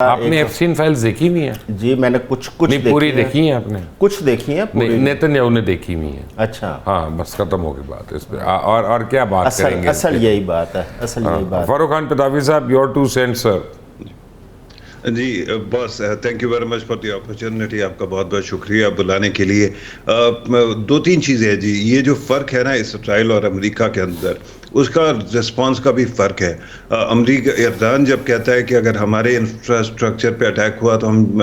आपने Epstein files देखी हुई हैं? जी मैंने कुछ नहीं, पूरी देखी है आपने? कुछ देखी है पूरी। नेतन्याहू ने देखी हुई है। अच्छा हाँ, बस खत्म हो गई बात इस पे। और क्या बात करेंगे? असल यही बात है, असल यही बात। Farooq Khan Patavi sahab, your 2 cents sir. जी boss, thank you very much for the opportunity. आपका बहुत बहुत शुक्रिया बुलाने के लिए। 2-3 चीज़ें हैं जी। ये जो फ़र्क है ना इसराइल और अमेरिका के अंदर, उसका रिस्पांस का भी फ़र्क है। अमेरिका, ईरान जब कहता है कि अगर हमारे इंफ्रास्ट्रक्चर पे अटैक हुआ तो हम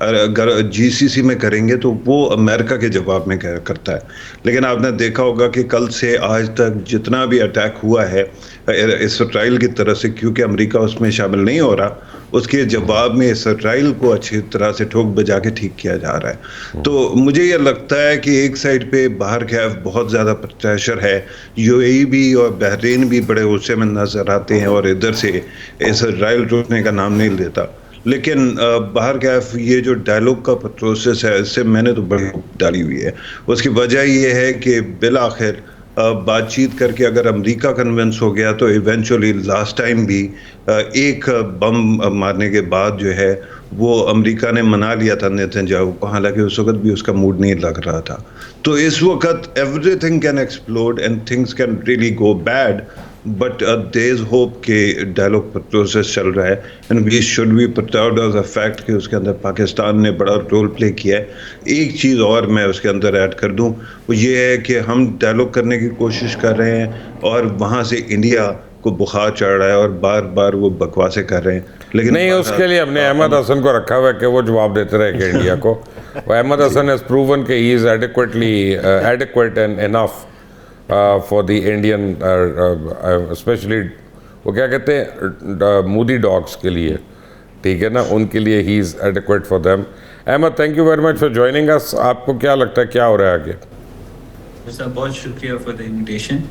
अगर जीसीसी में करेंगे, तो वो अमेरिका के जवाब में करता है। लेकिन आपने देखा होगा कि कल से आज तक जितना भी अटैक हुआ है इसराइल की तरफ से, क्योंकि अमेरिका उसमें शामिल नहीं हो रहा, उसके जवाब में इसराइल को अच्छी तरह से ठोक बजा के ठीक किया जा रहा है। तो मुझे ये लगता है कि एक साइड पे बाहर खैफ बहुत ज़्यादा प्रेशर है, यूएई भी और बहरीन भी बड़े गुस्से में नजर आते हैं और इधर से इसराइल रुकने का नाम नहीं लेता। लेकिन बाहर कैफ ये जो डायलॉग का प्रोसेस है, इससे मैंने तो बड़ी डाली हुई है। उसकी वजह ये है कि बिल आखिर बातचीत करके अगर अमेरिका कन्विंस हो गया, तो इवेंचुअली लास्ट टाइम भी एक बम मारने के बाद जो है वो अमेरिका ने मना लिया था नेतन्याहू को, हालांकि उस वक्त भी उसका मूड नहीं लग रहा था। तो इस वक्त everything can explode and things can really go bad, but there is hope के डायलॉग प्रोसेस चल रहा है and we should be proud of the fact कि उसके अंदर पाकिस्तान ने बड़ा रोल प्ले किया है। एक चीज़ और मैं उसके अंदर ऐड कर दूं, वो ये है कि हम डायलॉग करने की कोशिश कर रहे हैं और वहाँ से इंडिया को बुखार चढ़ रहा है और बार बार वो बकवासें कर रहे हैं। लेकिन नहीं, उसके लिए हमने अहमद हसन को रखा हुआ है कि वो जवाब देते रहे कि इंडिया को। वो अहमद हसन हैज प्रूवन कि he is adequate and enough for the Indian, specially वो क्या कहते हैं, मूडी डॉग्स के लिए, ठीक है ना, उनके लिए ही is adequate for them. Ahmed, thank you very much for joining us. आपको क्या लगता है क्या हो रहा है आगे? सर बहुत शुक्रिया फॉर द इनविटेशन।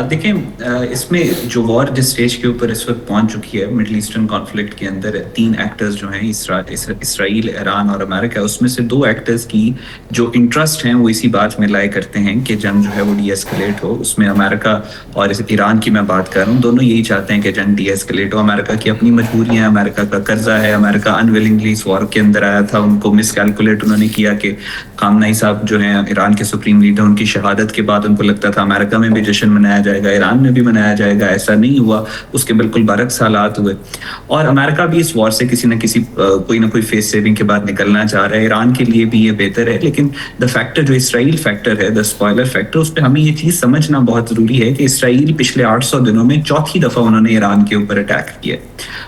देखें, इसमें जो वॉर जिस स्टेज के ऊपर इस वक्त पहुंच चुकी है मिडल ईस्टर्न कॉन्फ्लिक्ट के अंदर, 3 एक्टर्स जो हैं इसराइल, ईरान और अमेरिका, उसमें से 2 एक्टर्स की जो इंटरेस्ट हैं वो इसी बात में लाए करते हैं कि जंग जो है वो डीएस्केलेट हो। उसमें अमेरिका और ईरान की मैं बात कर रहा हूँ, दोनों यही चाहते हैं कि जंग डीएस्केलेट हो। अमेरिका की अपनी मजबूरियाँ, अमेरिका का कर्जा है, अमेरिका अनविलिंगली इस वॉर के अंदर आया था, उनको मिसकैलकुलेट उन्होंने किया कि खामनेई साहब जो हैं ईरान के सुप्रीम लीडर, उनकी शहादत के बाद उनको लगता था अमेरिका में भी जश्न मनाया जाएगा, ईरान में भी मनाया जाएगा। ऐसा नहीं हुआ, उसके बिल्कुल बरक्स हालात हुए और अमेरिका भी इस वॉर से किसी न किसी कोई ना कोई फेस सेविंग के बाद निकलना चाह रहा है। ईरान के लिए भी ये बेहतर है, लेकिन द फैक्टर जो इसराइल फैक्टर है, द स्पॉइलर फैक्टर, उस पर हमें ये चीज समझना बहुत जरूरी है कि इसराइल पिछले 800 दिनों में 4थी दफा उन्होंने ईरान के ऊपर अटैक किया।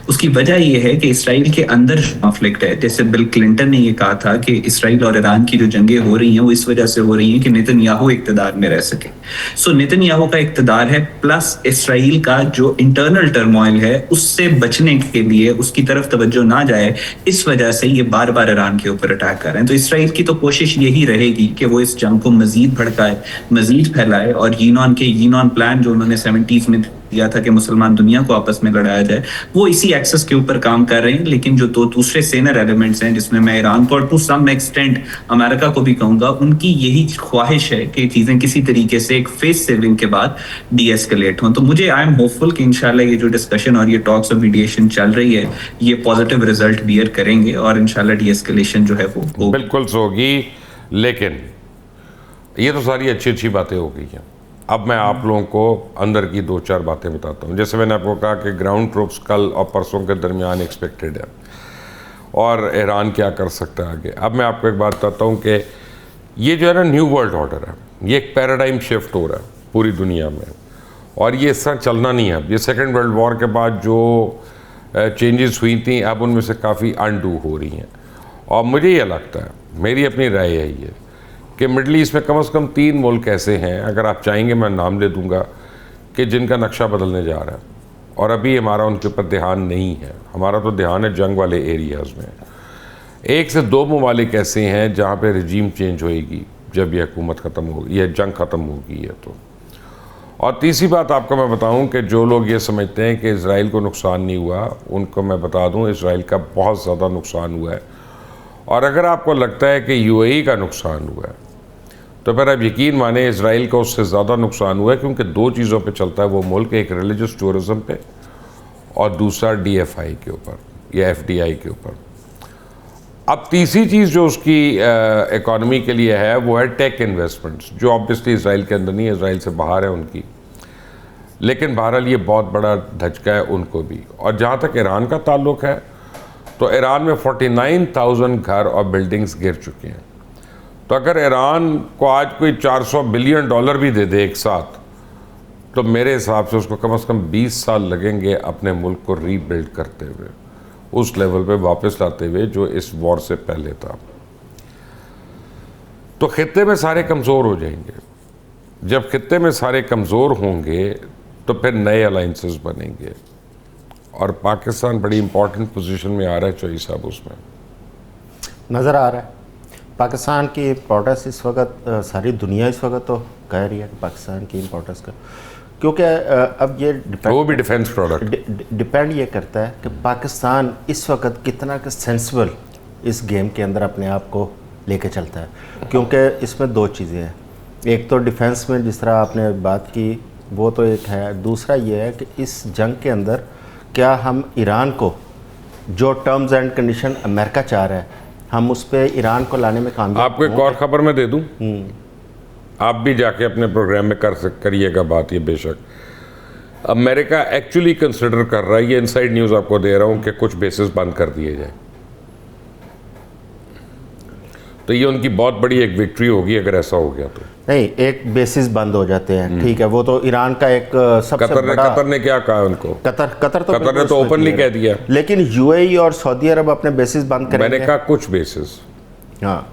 उसकी वजह यह है कि इसराइल के अंदर कॉन्फ्लिक्ट है। जैसे बिल क्लिंटन ने यह कहा था कि इसराइल और ईरान की जो जंगें हो रही हैं वो इस वजह से हो रही हैं कि नेतन्याहू इक्तदार में रह सके। सो नेतन्याहू का इक्तदार है, प्लस इसराइल का जो इंटरनल टर्मोइल है उससे बचने के लिए उसकी तरफ तवज्जो ना जाए, इस वजह से ये बार बार ईरान के ऊपर अटैक कर रहे हैं। तो इसराइल की तो कोशिश यही रहेगी कि वो इस जंग को मजीद भड़काए, मजीद फैलाए और यीनॉन प्लान जो उन्होंने 70s में दिया था कि मुसलमान दुनिया को आपस में लड़ाया जाए, वो इसी एक्सेस के ऊपर काम कर रहे हैं। लेकिन जो 2 दूसरे सेनर एलिमेंट्स हैं, जिसमें मैं ईरान को और टू सम एक्सटेंट अमेरिका को भी कहूंगा, उनकी यही ख्वाहिश है कि चीजें किसी तरीके से एक फेस सेविंग के बाद डीएस्केलेट हों। तो मुझे आई एम होपफुल कि इंशाल्लाह ये जो डिस्कशन और ये टॉक्स ऑफ मीडिएशन चल रही है ये पॉजिटिव रिजल्ट बियर करेंगे और इंशाल्लाह डीएस्केलेशन जो है वो बिल्कुल होगी। लेकिन ये तो सारी अच्छी अच्छी बातें हो गई हैं। अब मैं आप लोगों को अंदर की 2-4 बातें बताता हूँ। जैसे मैंने आपको कहा कि ग्राउंड ट्रूप्स कल और परसों के दरमियान एक्सपेक्टेड है और ईरान क्या कर सकता है आगे। अब मैं आपको एक बात बताता हूँ कि ये जो है ना न्यू वर्ल्ड ऑर्डर है, ये एक पैराडाइम शिफ्ट हो रहा है पूरी दुनिया में और ये इस तरह चलना नहीं है। ये सेकेंड वर्ल्ड वॉर के बाद जो चेंजेस हुई थी अब उनमें से काफ़ी अनडू हो रही हैं और मुझे ये लगता है, मेरी अपनी राय है ये, कि मिडल ईस्ट में कम से कम 3 मुल्क ऐसे हैं, अगर आप चाहेंगे मैं नाम ले दूंगा, कि जिनका नक्शा बदलने जा रहा है और अभी हमारा उनके ऊपर ध्यान नहीं है। हमारा तो ध्यान है जंग वाले एरियाज़ में। 1 से 2 ममालिक ऐसे हैं जहाँ पे रिजीम चेंज होएगी जब ये हुकूमत ख़त्म होगी, यह जंग ख़त्म होगी है तो। और तीसरी बात आपको मैं बताऊँ कि जो लोग ये समझते हैं कि इसराइल को नुकसान नहीं हुआ, उनको मैं बता दूँ इसराइल का बहुत ज़्यादा नुकसान हुआ है। और अगर आपको लगता है कि यूएई का नुकसान हुआ है तो फिर आप यकीन माने इसराइल का उससे ज़्यादा नुकसान हुआ है, क्योंकि 2 चीज़ों पे चलता है वो मुल्क, एक रिलीजियस टूरिज़म पे और दूसरा DFI के ऊपर। या FDI के ऊपर। अब तीसरी चीज़ जो उसकी इकॉनमी के लिए है वो है टेक इन्वेस्टमेंट्स, जो ऑब्वियसली इसराइल के अंदर नहीं है, इसराइल से बाहर है उनकी, लेकिन बहरहाल ये बहुत बड़ा धचका है उनको भी। और जहाँ तक ईरान का ताल्लुक है तो ईरान में 49,000 घर और बिल्डिंग्स गिर चुके हैं। तो अगर ईरान को आज कोई $400 बिलियन भी दे दे एक साथ, तो मेरे हिसाब से उसको कम से कम 20 साल लगेंगे अपने मुल्क को रीबिल्ड करते हुए, उस लेवल पे वापस लाते हुए जो इस वॉर से पहले था। तो खित्ते में सारे कमज़ोर हो जाएंगे। जब खित्ते में सारे कमज़ोर होंगे तो फिर नए अलाइंसेस बनेंगे, और पाकिस्तान बड़ी इंपॉर्टेंट पोजीशन में आ रहा है चौधरी साहब, उसमें नज़र आ रहा है पाकिस्तान की इम्पोर्टेंस इस वक्त। सारी दुनिया इस वक्त तो कह रही है कि पाकिस्तान की इम्पोर्टेंस का, क्योंकि अब ये वो भी डिफेंस प्रोडक्ट डिपेंड ये करता है कि पाकिस्तान इस वक्त कितना का सेंसिबल इस गेम के अंदर अपने आप को लेके चलता है। क्योंकि इसमें दो चीज़ें हैं, एक तो डिफेंस में जिस तरह आपने बात की वो तो एक है, दूसरा ये है कि इस जंग के अंदर क्या हम ईरान को, जो टर्म्स एंड कंडीशन अमेरिका चाह रहा है, हम उस पर ईरान को लाने में कामयाब। आपको एक और खबर मैं दे दूं, आप भी जाके अपने प्रोग्राम में करिएगा बात, ये बेशक अमेरिका एक्चुअली कंसिडर कर रहा है, ये इनसाइड न्यूज़ आपको दे रहा हूँ, कि कुछ बेसिस बंद कर दिए जाए। तो ये उनकी बहुत बड़ी एक विक्ट्री होगी अगर ऐसा हो गया तो। नहीं, एक बेसिस बंद हो जाते हैं, ठीक है, वो तो ईरान का एक सबसे कतर ने क्या कहा उनको? कतर ने तो ओपनली कह दिया, लेकिन यूएई और सऊदी अरब अपने बेसिस बंद करेंगे। मैंने कहा कुछ बेसिस, हाँ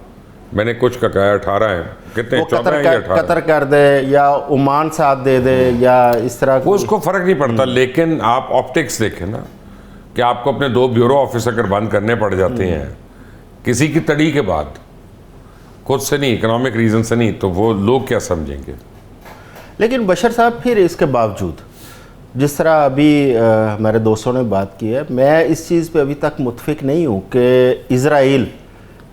मैंने कुछ का कहा, 18 है, कितने 14 है या 18? कतर कर दे या ओमान साथ दे दे या इस तरह वो उसको फर्क नहीं पड़ता, लेकिन आप ऑप्टिक्स देखें ना, कि आपको अपने 2 ब्यूरो ऑफिस अगर बंद करने पड़ जाते हैं किसी की तड़ी के बाद, खुद से नहीं, इकोनॉमिक रीजन से नहीं, तो वो लोग क्या समझेंगे? लेकिन बशर साहब फिर इसके बावजूद जिस तरह अभी हमारे दोस्तों ने बात की है, मैं इस चीज़ पे अभी तक मुतफिक नहीं हूँ कि इज़राइल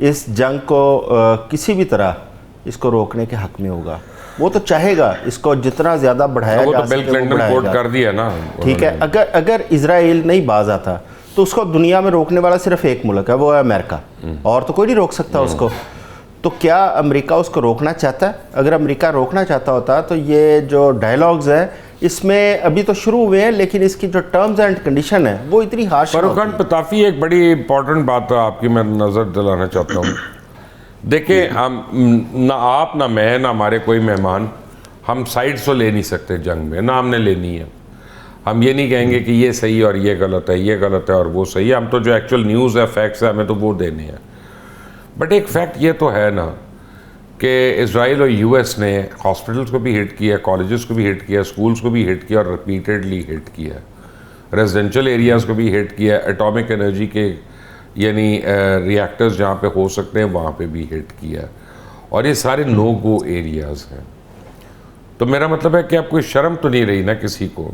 इस जंग को किसी भी तरह इसको रोकने के हक में होगा। वो तो चाहेगा इसको जितना ज़्यादा बढ़ाया वो जा तो बिल सके क्लिंटन वो कोट बढ़ाएगा, कर दिया ना, ठीक है। अगर इज़राइल नहीं बाज आता तो उसको दुनिया में रोकने वाला सिर्फ एक मुल्क है, वो है अमेरिका, और तो कोई नहीं रोक सकता उसको। तो क्या अमेरिका उसको रोकना चाहता है? अगर अमेरिका रोकना चाहता होता तो ये जो डायलॉग्स है इसमें अभी तो शुरू हुए हैं, लेकिन इसकी जो टर्म्स एंड कंडीशन है वो इतनी हार्श है। फरूक खान पताफी, एक बड़ी इंपॉर्टेंट बात आपकी मैं नज़र दिलाना चाहता हूँ। देखिए, हम ना आप ना मैं ना हमारे कोई मेहमान, हम साइड्स तो ले नहीं सकते जंग में, ना हमने लेनी है। हम ये नहीं कहेंगे कि ये सही और ये गलत है, ये गलत है और वो सही है। हम तो जो एक्चुअल न्यूज़ है, फैक्ट्स है, हमें तो वो देने हैं। बट एक फैक्ट ये तो है ना कि इजराइल और यूएस ने हॉस्पिटल्स को भी हिट किया, कॉलेजेस को भी हिट किया, स्कूल्स को भी हिट किया और रिपीटेडली हिट किया, रेजिडेंशियल एरियाज़ को भी हिट किया, एटॉमिक एनर्जी के यानी रिएक्टर्स जहाँ पे हो सकते हैं वहाँ पे भी हिट किया, और ये सारे नो गो एरियाज़ हैं। तो मेरा मतलब है कि अब कोई शर्म तो नहीं रही ना किसी को